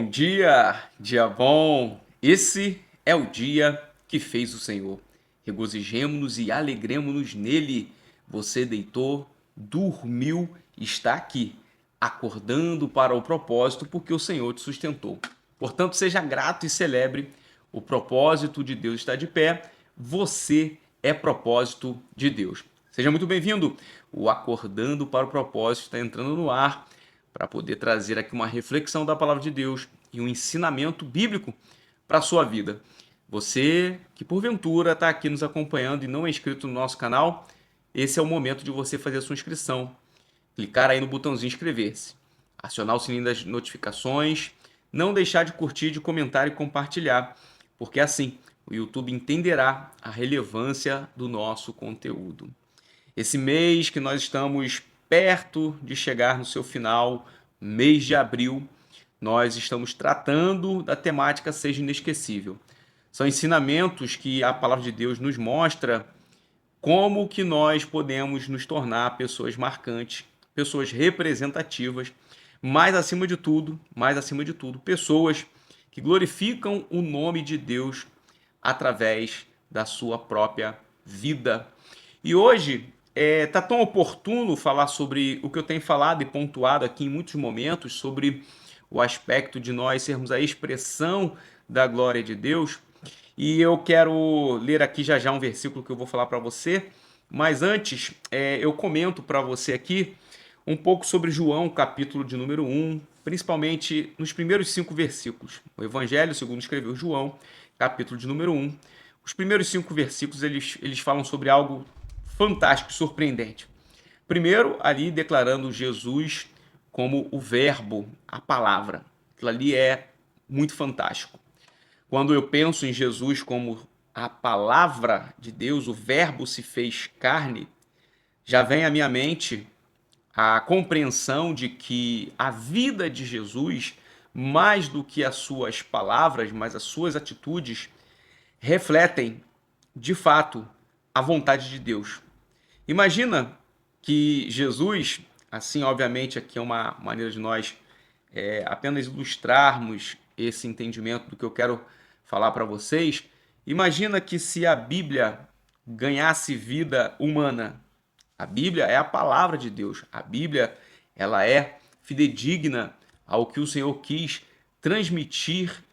Bom dia, dia bom. Esse é o dia que fez o Senhor. Regozijemo-nos e alegremo-nos nele. Você deitou, dormiu, está aqui, acordando para o propósito, porque o Senhor te sustentou. Portanto, seja grato e celebre. O propósito de Deus está de pé. Você é propósito de Deus. Seja muito bem-vindo. O Acordando para o Propósito está entrando no ar para poder trazer aqui uma reflexão da palavra de Deus e um ensinamento bíblico para a sua vida. Você que porventura está aqui nos acompanhando e não é inscrito no nosso canal, esse é o momento de você fazer a sua inscrição. Clicar aí no botãozinho inscrever-se, acionar o sininho das notificações, não deixar de curtir, de comentar e compartilhar, porque assim o YouTube entenderá a relevância do nosso conteúdo. Esse mês que nós estamos perto de chegar no seu final, mês de abril, nós estamos tratando da temática Seja Inesquecível. São ensinamentos que a palavra de Deus nos mostra como que nós podemos nos tornar pessoas marcantes, pessoas representativas, mais acima de tudo, pessoas que glorificam o nome de Deus através da sua própria vida. E hoje tá tão oportuno falar sobre o que eu tenho falado e pontuado aqui em muitos momentos, sobre o aspecto de nós sermos a expressão da glória de Deus. E eu quero ler aqui já um versículo que eu vou falar para você, mas antes eu comento para você aqui um pouco sobre João, capítulo de número 1, principalmente nos primeiros 5 versículos. O Evangelho, segundo escreveu João, capítulo de número 1. Os primeiros 5 versículos eles falam sobre algo fantástico, surpreendente. Primeiro, ali declarando Jesus como o verbo, a palavra. Aquilo ali é muito fantástico. Quando eu penso em Jesus como a palavra de Deus, o verbo se fez carne, já vem à minha mente a compreensão de que a vida de Jesus, mais do que as suas palavras, mas as suas atitudes, refletem, de fato, a vontade de Deus. Imagina que Jesus, assim, obviamente, aqui é uma maneira de nós apenas ilustrarmos esse entendimento do que eu quero falar para vocês. Imagina que se a Bíblia ganhasse vida humana, a Bíblia é a palavra de Deus. A Bíblia, ela é fidedigna ao que o Senhor quis transmitir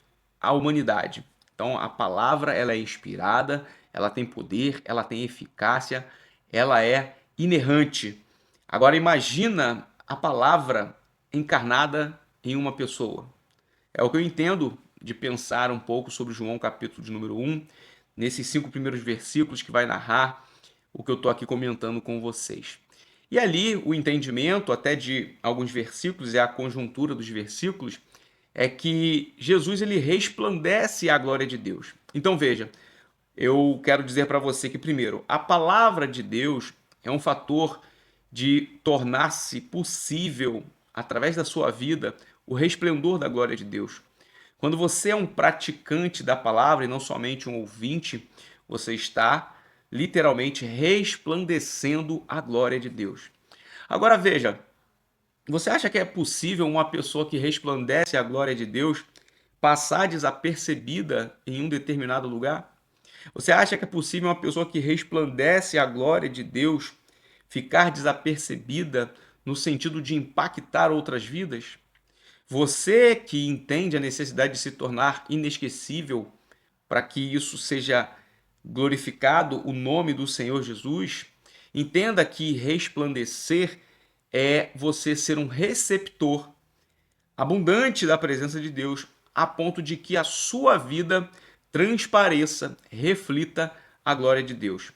à humanidade. Então, a palavra, ela é inspirada, ela tem poder, ela tem eficácia, ela é inerrante. Agora imagina a palavra encarnada em uma pessoa. É o que eu entendo de pensar um pouco sobre João capítulo de número 1, nesses 5 primeiros versículos que vai narrar o que eu estou aqui comentando com vocês. E ali o entendimento até de alguns versículos, é a conjuntura dos versículos, é que Jesus ele resplandece a glória de Deus. Então veja, eu quero dizer para você que, primeiro, a palavra de Deus é um fator de tornar-se possível, através da sua vida, o resplendor da glória de Deus. Quando você é um praticante da palavra e não somente um ouvinte, você está literalmente resplandecendo a glória de Deus. Agora veja, você acha que é possível uma pessoa que resplandece a glória de Deus passar desapercebida em um determinado lugar? Você acha que é possível uma pessoa que resplandece a glória de Deus ficar desapercebida no sentido de impactar outras vidas? Você que entende a necessidade de se tornar inesquecível para que isso seja glorificado o nome do Senhor Jesus, entenda que resplandecer é você ser um receptor abundante da presença de Deus, a ponto de que a sua vida transpareça, reflita a glória de Deus.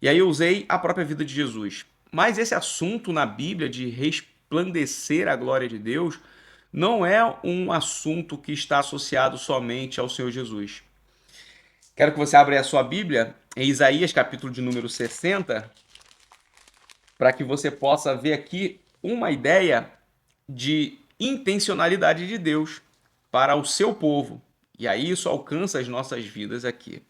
E aí eu usei a própria vida de Jesus. Mas esse assunto na Bíblia de resplandecer a glória de Deus não é um assunto que está associado somente ao Senhor Jesus. Quero que você abra a sua Bíblia em Isaías, capítulo de número 60, para que você possa ver aqui uma ideia de intencionalidade de Deus para o seu povo. E aí isso alcança as nossas vidas aqui.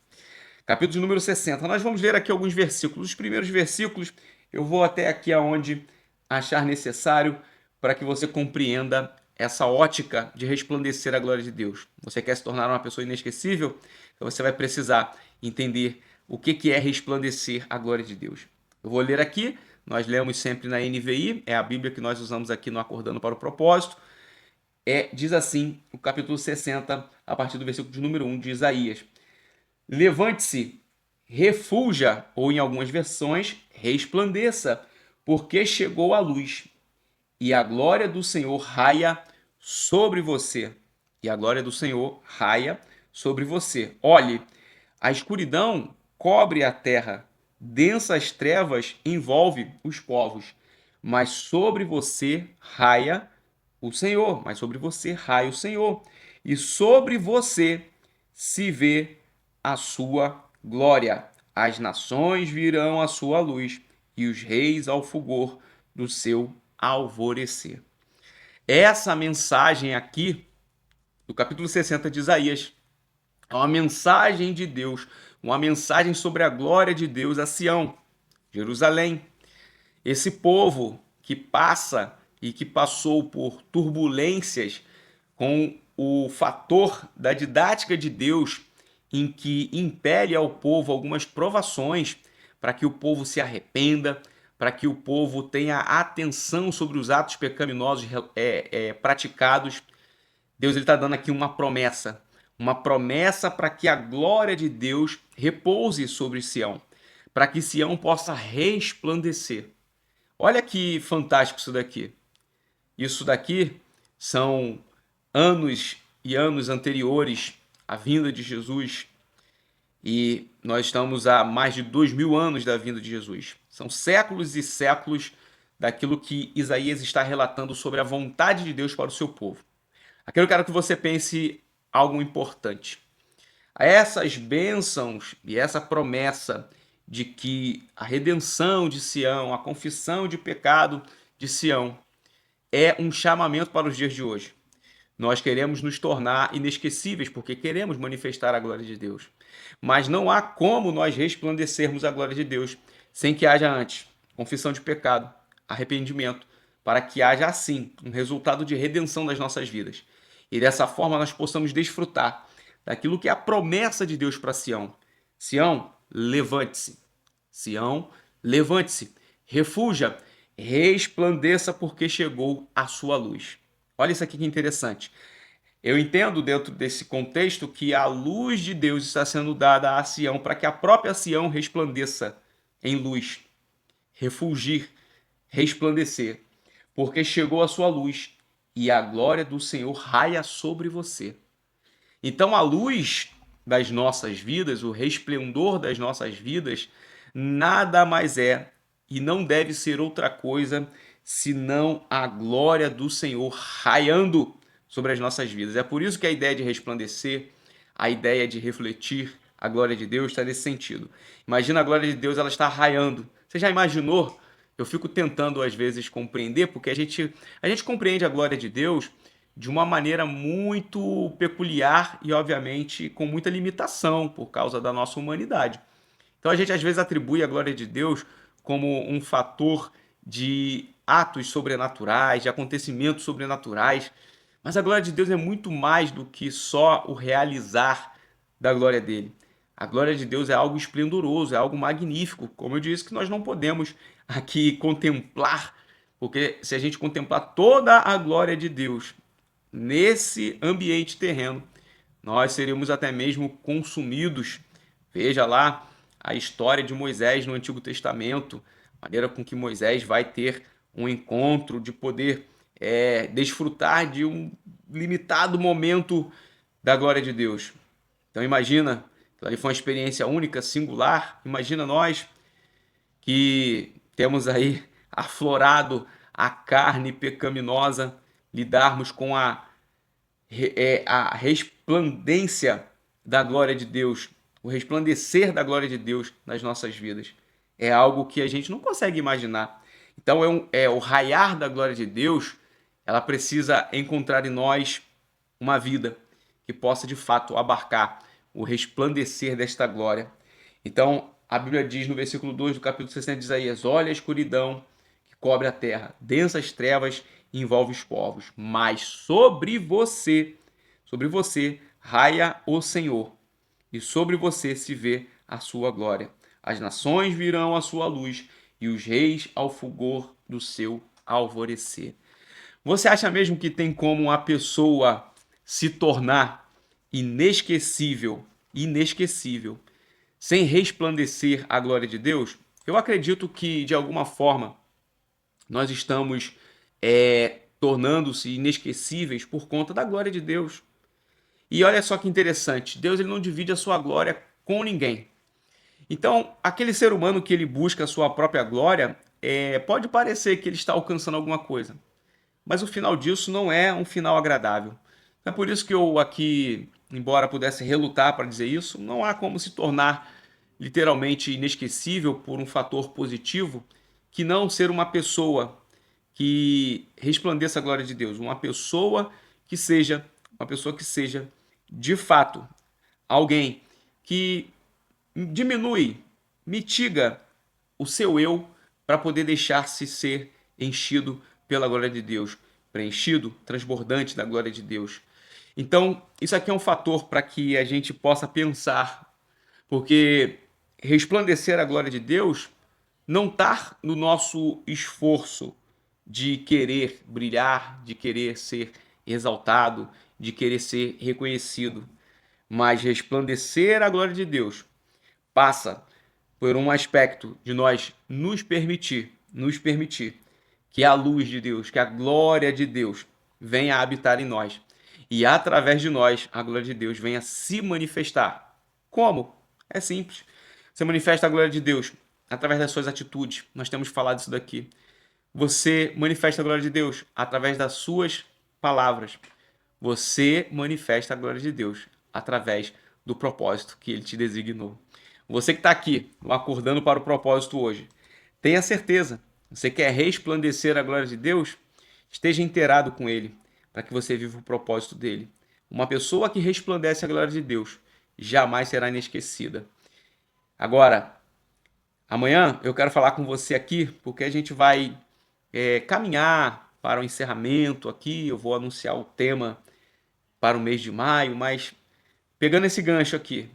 Capítulo de número 60. Nós vamos ler aqui alguns versículos. Os primeiros versículos eu vou até aqui aonde achar necessário para que você compreenda essa ótica de resplandecer a glória de Deus. Você quer se tornar uma pessoa inesquecível? Então você vai precisar entender o que é resplandecer a glória de Deus. Eu vou ler aqui, nós lemos sempre na NVI, é a Bíblia que nós usamos aqui no Acordando para o Propósito. Diz assim, o capítulo 60, a partir do versículo de número 1 de Isaías. Levante-se, refulja, ou em algumas versões, resplandeça, porque chegou a luz, e a glória do Senhor raia sobre você. E a glória do Senhor raia sobre você. Olhe, a escuridão cobre a terra, densas trevas envolve os povos, mas sobre você raia o Senhor, mas sobre você raia o Senhor, e sobre você se vê a sua glória. As nações virão à sua luz, e os reis ao fulgor do seu alvorecer. Essa mensagem aqui, do capítulo 60 de Isaías, é uma mensagem de Deus, uma mensagem sobre a glória de Deus a Sião, Jerusalém. Esse povo que passa e que passou por turbulências com o fator da didática de Deus, em que impele ao povo algumas provações para que o povo se arrependa, para que o povo tenha atenção sobre os atos pecaminosos praticados. Deus está dando aqui uma promessa para que a glória de Deus repouse sobre Sião, para que Sião possa resplandecer. Olha que fantástico isso daqui. Isso daqui são anos e anos anteriores à vinda de Jesus, e nós estamos há mais de 2000 anos da vinda de Jesus. São séculos e séculos daquilo que Isaías está relatando sobre a vontade de Deus para o seu povo. Aqui eu quero que você pense algo importante. Essas bênçãos e essa promessa de que a redenção de Sião, a confissão de pecado de Sião, é um chamamento para os dias de hoje. Nós queremos nos tornar inesquecíveis porque queremos manifestar a glória de Deus. Mas não há como nós resplandecermos a glória de Deus sem que haja antes confissão de pecado, arrependimento, para que haja assim um resultado de redenção das nossas vidas. E dessa forma nós possamos desfrutar daquilo que é a promessa de Deus para Sião. Sião, levante-se. Sião, levante-se. Refulja, resplandeça porque chegou a sua luz. Olha isso aqui que interessante. Eu entendo dentro desse contexto que a luz de Deus está sendo dada a Sião para que a própria Sião resplandeça em luz, refulgir, resplandecer, porque chegou a sua luz e a glória do Senhor raia sobre você. Então a luz das nossas vidas, o resplendor das nossas vidas, nada mais é e não deve ser outra coisa senão a glória do Senhor raiando sobre as nossas vidas. É por isso que a ideia de resplandecer, a ideia de refletir a glória de Deus está nesse sentido. Imagina a glória de Deus, ela está raiando. Você já imaginou? Eu fico tentando às vezes compreender, porque a gente compreende a glória de Deus de uma maneira muito peculiar e, obviamente, com muita limitação por causa da nossa humanidade. Então a gente às vezes atribui a glória de Deus como um fator de atos sobrenaturais, de acontecimentos sobrenaturais, mas a glória de Deus é muito mais do que só o realizar da glória dele. A glória de Deus é algo esplendoroso, é algo magnífico, como eu disse, que nós não podemos aqui contemplar, porque se a gente contemplar toda a glória de Deus nesse ambiente terreno, nós seríamos até mesmo consumidos. Veja lá a história de Moisés no Antigo Testamento, a maneira com que Moisés vai ter um encontro de poder desfrutar de um limitado momento da glória de Deus. Então imagina, ali foi uma experiência única, singular. Imagina nós que temos aí aflorado a carne pecaminosa, lidarmos com a resplandência da glória de Deus, o resplandecer da glória de Deus nas nossas vidas. É algo que a gente não consegue imaginar. Então o raiar da glória de Deus, ela precisa encontrar em nós uma vida que possa de fato abarcar o resplandecer desta glória. Então a Bíblia diz no versículo 2 do capítulo 60 de Isaías: olha a escuridão que cobre a terra, densas trevas e envolve os povos. Mas sobre você raia o Senhor, e sobre você se vê a sua glória. As nações virão à sua luz, e os reis ao fulgor do seu alvorecer. Você acha mesmo que tem como uma pessoa se tornar inesquecível, sem resplandecer a glória de Deus? Eu acredito que, de alguma forma, nós estamos tornando-se inesquecíveis por conta da glória de Deus. E olha só que interessante, Deus ele não divide a sua glória com ninguém. Então, aquele ser humano que ele busca a sua própria glória, pode parecer que ele está alcançando alguma coisa, mas o final disso não é um final agradável. É por isso que eu aqui, embora pudesse relutar para dizer isso, não há como se tornar literalmente inesquecível por um fator positivo que não ser que resplandeça a glória de Deus, uma pessoa que seja de fato alguém que diminui, mitiga o seu eu para poder deixar-se ser enchido pela glória de Deus, preenchido, transbordante da glória de Deus. Então, isso aqui é um fator para que a gente possa pensar, porque resplandecer a glória de Deus não está no nosso esforço de querer brilhar, de querer ser exaltado, de querer ser reconhecido, mas resplandecer a glória de Deus passa por um aspecto de nós nos permitir que a luz de Deus, que a glória de Deus venha habitar em nós e através de nós a glória de Deus venha se manifestar. Como? É simples. Você manifesta a glória de Deus através das suas atitudes. Nós temos falado isso daqui. Você manifesta a glória de Deus através das suas palavras. Você manifesta a glória de Deus através do propósito que Ele te designou. Você que está aqui, acordando para o propósito hoje, tenha certeza, você quer resplandecer a glória de Deus? Esteja inteirado com Ele, para que você viva o propósito dele. Uma pessoa que resplandece a glória de Deus jamais será inesquecida. Agora, amanhã eu quero falar com você aqui, porque a gente vai caminhar para o encerramento aqui. Eu vou anunciar o tema para o mês de maio, mas pegando esse gancho aqui,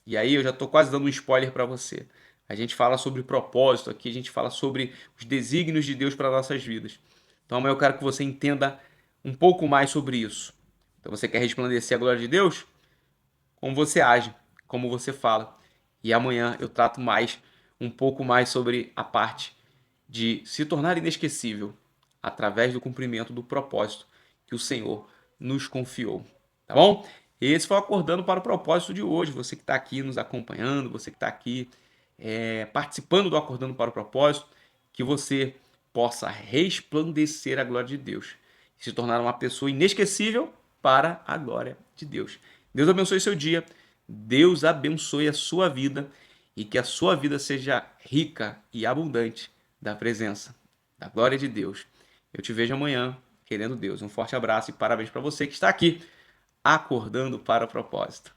e aí eu já estou quase dando um spoiler para você. A gente fala sobre propósito aqui, a gente fala sobre os desígnios de Deus para nossas vidas. Então amanhã eu quero que você entenda um pouco mais sobre isso. Então você quer resplandecer a glória de Deus? Como você age, como você fala. E amanhã eu trato um pouco mais sobre a parte de se tornar inesquecível através do cumprimento do propósito que o Senhor nos confiou. Tá bom? Esse foi o Acordando para o Propósito de hoje. Você que está aqui nos acompanhando, você que está aqui participando do Acordando para o Propósito, que você possa resplandecer a glória de Deus e se tornar uma pessoa inesquecível para a glória de Deus. Deus abençoe seu dia, Deus abençoe a sua vida e que a sua vida seja rica e abundante da presença, da glória de Deus. Eu te vejo amanhã, querendo Deus. Um forte abraço e parabéns para você que está aqui acordando para o propósito.